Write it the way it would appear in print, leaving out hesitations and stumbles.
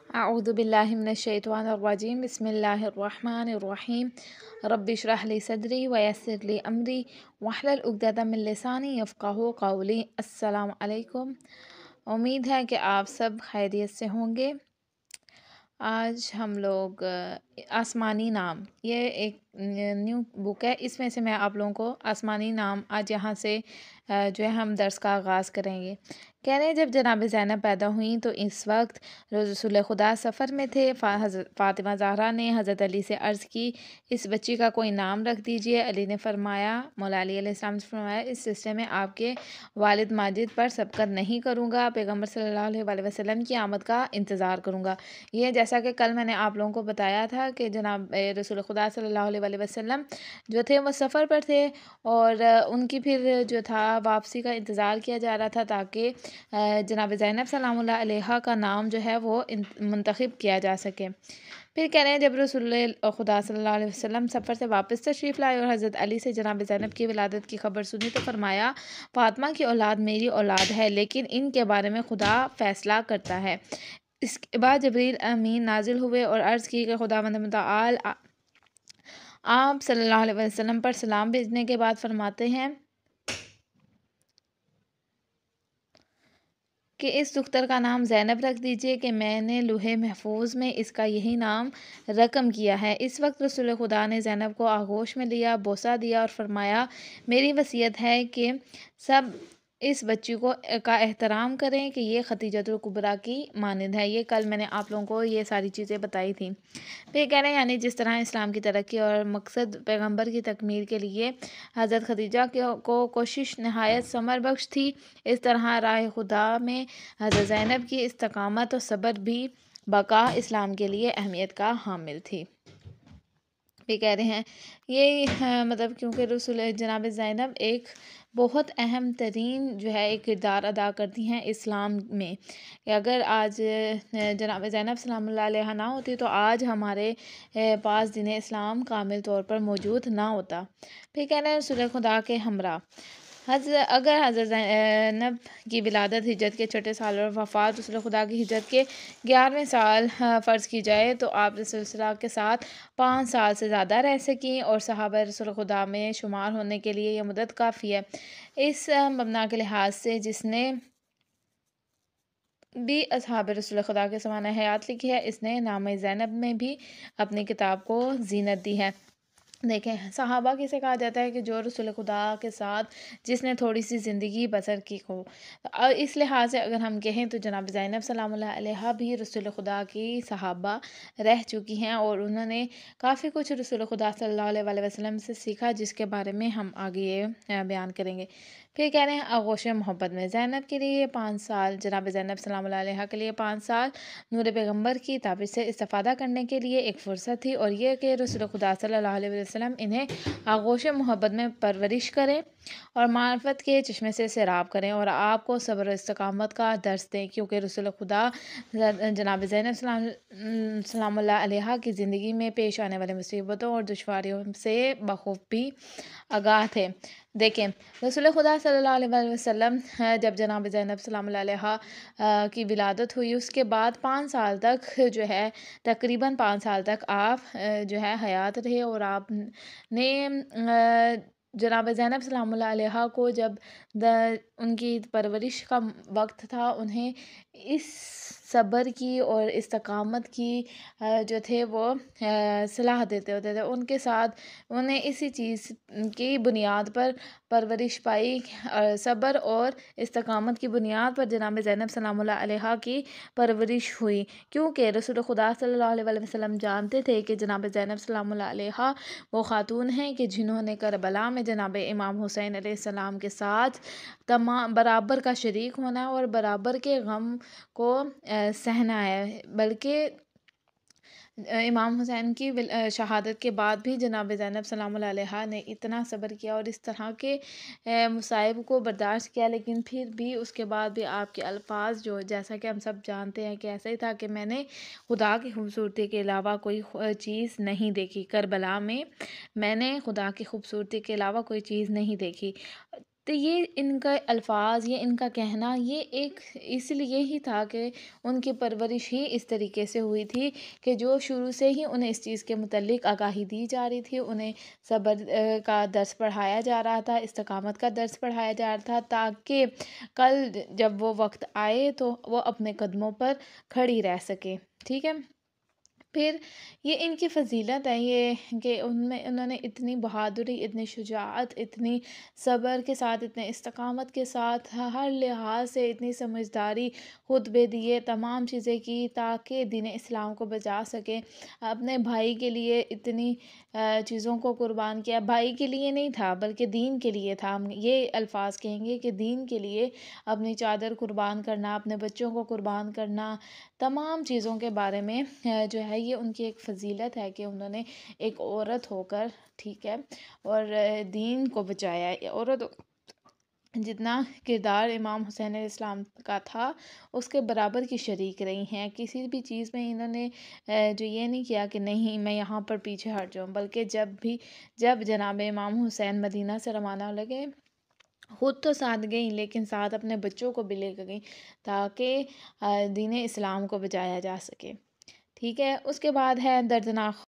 أعوذ بالله من الشيطان الرجيم بسم الله الرحمن الرحيم رب اشرح لي صدري ويسر لي أمري واحلل عقدة من لساني يفقهوا قولي السلام علیکم۔ امید ہے کہ آپ سب خیریت سے ہوں گے۔ آج ہم لوگ آسمانی نام، یہ ایک نیو بک ہے، اس میں سے میں آپ لوگوں کو آسمانی نام آج یہاں سے جو ہے ہم درس کا آغاز کریں گے۔ کہہ رہے ہیں جب جناب زینب پیدا ہوئیں تو اس وقت رسول خدا سفر میں تھے۔ حضرت فاطمہ زہرا نے حضرت علی سے عرض کی اس بچی کا کوئی نام رکھ دیجئے۔ علی نے فرمایا، مولا علی علیہ السلام نے فرمایا اس سلسلے میں آپ کے والد ماجد پر سبقت نہیں کروں گا، پیغمبر صلی اللہ علیہ وآلہ وسلم کی آمد کا انتظار کروں گا۔ یہ جیسا کہ کل میں نے آپ لوگوں کو بتایا تھا کہ جناب رسول خدا صلی اللہ علیہ وآلہ وسلم جو تھے وہ سفر پر تھے، اور ان کی پھر جو تھا واپسی کا انتظار کیا جا رہا تھا تاکہ جناب زینب سلام اللہ علیہا کا نام جو ہے وہ منتخب کیا جا سکے۔ پھر کہہ رہے ہیں جب رسول خدا صلی اللہ علیہ وسلم سفر سے واپس تشریف لائے اور حضرت علی سے جناب زینب کی ولادت کی خبر سنی تو فرمایا، فاطمہ کی اولاد میری اولاد ہے، لیکن ان کے بارے میں خدا فیصلہ کرتا ہے۔ اس کے بعد جبریل امین نازل ہوئے اور عرض کی کہ خداوند متعال آپ صلی اللہ علیہ وسلم پر سلام بھیجنے کے بعد فرماتے ہیں کہ اس دختر کا نام زینب رکھ دیجئے کہ میں نے لوح محفوظ میں اس کا یہی نام رقم کیا ہے۔ اس وقت رسول خدا نے زینب کو آغوش میں لیا، بوسہ دیا اور فرمایا، میری وصیت ہے کہ سب اس بچی کا احترام کریں کہ یہ خدیجۃ الکبریٰ کی مانند ہے۔ یہ کل میں نے آپ لوگوں کو یہ ساری چیزیں بتائی تھیں۔ پھر کہہ رہے ہیں یعنی جس طرح اسلام کی ترقی اور مقصد پیغمبر کی تکمیل کے لیے حضرت خدیجہ کو کوشش نہایت ثمر بخش تھی، اس طرح راہ خدا میں حضرت زینب کی استقامت و صبر بھی بقا اسلام کے لیے اہمیت کا حامل تھی۔ بھی کہہ رہے ہیں یہ مطلب کیونکہ رسول جناب زینب ایک بہت اہم ترین جو ہے ایک کردار ادا کرتی ہیں اسلام میں، کہ اگر آج جناب زینب سلام اللہ علیہ نہ ہوتی تو آج ہمارے پاس دین اسلام کامل طور پر موجود نہ ہوتا۔ پھر کہہ رہے ہیں رسول خدا کے ہمراہ اگر حضرت زینب کی ولادت ہجرت کے چھٹے سال اور وفات رسول خدا کی ہجرت کے 11ویں سال فرض کی جائے تو آپ رسول اللہ کے ساتھ 5 سال سے زیادہ رہ سکیں، اور صحابہ رسول خدا میں شمار ہونے کے لیے یہ مدت کافی ہے۔ اس مبنا کے لحاظ سے جس نے بھی اصحاب رسول خدا کے زمانہ حیات لکھی ہے، اس نے نام زینب میں بھی اپنی کتاب کو زینت دی ہے۔ دیکھیں صحابہ کسے کہا جاتا ہے کہ جو رسول خدا کے ساتھ جس نے تھوڑی سی زندگی بسر کی ہو۔ اس لحاظ سے اگر ہم کہیں تو جناب زینب سلام اللہ علیہا بھی رسول خدا کی صحابہ رہ چکی ہیں، اور انہوں نے کافی کچھ رسول خدا صلی اللہ علیہ وآلہ وسلم سے سیکھا، جس کے بارے میں ہم آگے یہ بیان کریں گے۔ پھر کہہ رہے ہیں آغوش محبت میں زینب کے لیے 5 سال، جناب زینب سلام اللہ علیہا کے لیے 5 سال نور پیغمبر کی تعبیر سے استفادہ کرنے کے لیے ایک فرصت تھی، اور یہ کہ رسول خدا صلی اللہ علیہ وسلم انہیں آغوش محبت میں پرورش کریں اور معرفت کے چشمے سے سیراب کریں اور آپ کو صبر و استقامت کا درس دیں، کیونکہ رسول خدا جناب زینب سلام اللہ علیہا کی زندگی میں پیش آنے والی مصیبتوں اور دشواریوں سے بخوبی آگاہ تھے۔ دیکھیں رسول خدا صلی اللہ علیہ وآلہ وسلم جب جناب زینب سلام اللہ علیہا کی ولادت ہوئی، اس کے بعد 5 سال تک جو ہے تقریباً 5 سال تک آپ جو ہے حیات رہے، اور آپ نے جناب زینب سلام اللہ علیہا کو جب ان کی پرورش کا وقت تھا، انہیں اس صبر کی اور استقامت کی جو تھے وہ صلاح دیتے ہوتے تھے، ان کے ساتھ انہیں اسی چیز کی بنیاد پر پرورش پائی، صبر اور استقامت کی بنیاد پر جناب زینب سلام اللہ علیہا کی پرورش ہوئی، کیونکہ رسول خدا صلی اللہ علیہ وآلہ وسلم جانتے تھے کہ جناب زینب سلام اللہ علیہا وہ خاتون ہیں کہ جنہوں نے کربلا میں جناب امام حسین علیہ السلام کے ساتھ برابر کا شریک ہونا ہے اور برابر کے غم کو سہنا ہے، بلکہ امام حسین کی شہادت کے بعد بھی جناب زینب سلام اللہ علیہا نے اتنا صبر کیا اور اس طرح کے مصائب کو برداشت کیا، لیکن پھر بھی اس کے بعد بھی آپ کے الفاظ جو جیسا کہ ہم سب جانتے ہیں کہ ایسا ہی تھا کہ میں نے خدا کی خوبصورتی کے علاوہ کوئی چیز نہیں دیکھی، کربلا میں میں نے خدا کی خوبصورتی کے علاوہ کوئی چیز نہیں دیکھی۔ تو یہ ان کا الفاظ، یہ ان کا کہنا، یہ ایک اس لیے ہی تھا کہ ان کی پرورش ہی اس طریقے سے ہوئی تھی کہ جو شروع سے ہی انہیں اس چیز کے متعلق آگاہی دی جا رہی تھی، انہیں صبر کا درس پڑھایا جا رہا تھا، استقامت کا درس پڑھایا جا رہا تھا، تاکہ کل جب وہ وقت آئے تو وہ اپنے قدموں پر کھڑی رہ سکے. ٹھیک ہے. پھر یہ ان کی فضیلت ہے یہ کہ انہوں نے اتنی بہادری، اتنی شجاعت، اتنی صبر کے ساتھ، اتنے استقامت کے ساتھ، ہر لحاظ سے اتنی سمجھداری، خطبے دیے، تمام چیزیں کی تاکہ دین اسلام کو بچا سکے. اپنے بھائی کے لیے اتنی چیزوں کو قربان کیا. بھائی کے لیے نہیں تھا بلکہ دین کے لیے تھا. ہم یہ الفاظ کہیں گے کہ دین کے لیے اپنی چادر قربان کرنا، اپنے بچوں کو قربان کرنا، تمام چیزوں کے بارے میں جو ہے یہ ان کی ایک فضیلت ہے کہ انہوں نے ایک عورت ہو کر، ٹھیک ہے، اور دین کو بچایا. عورت جتنا کردار امام حسین علیہ السلام کا تھا اس کے برابر کی شریک رہی ہیں. کسی بھی چیز میں انہوں نے جو یہ نہیں کیا کہ نہیں میں یہاں پر پیچھے ہٹ جاؤں، بلکہ جب جناب امام حسین مدینہ سے روانہ لگے، خود تو ساتھ گئیں لیکن ساتھ اپنے بچوں کو بھی لے کے گئیں تاکہ دین اسلام کو بچایا جا سکے. ٹھیک ہے. اس کے بعد ہے دردناک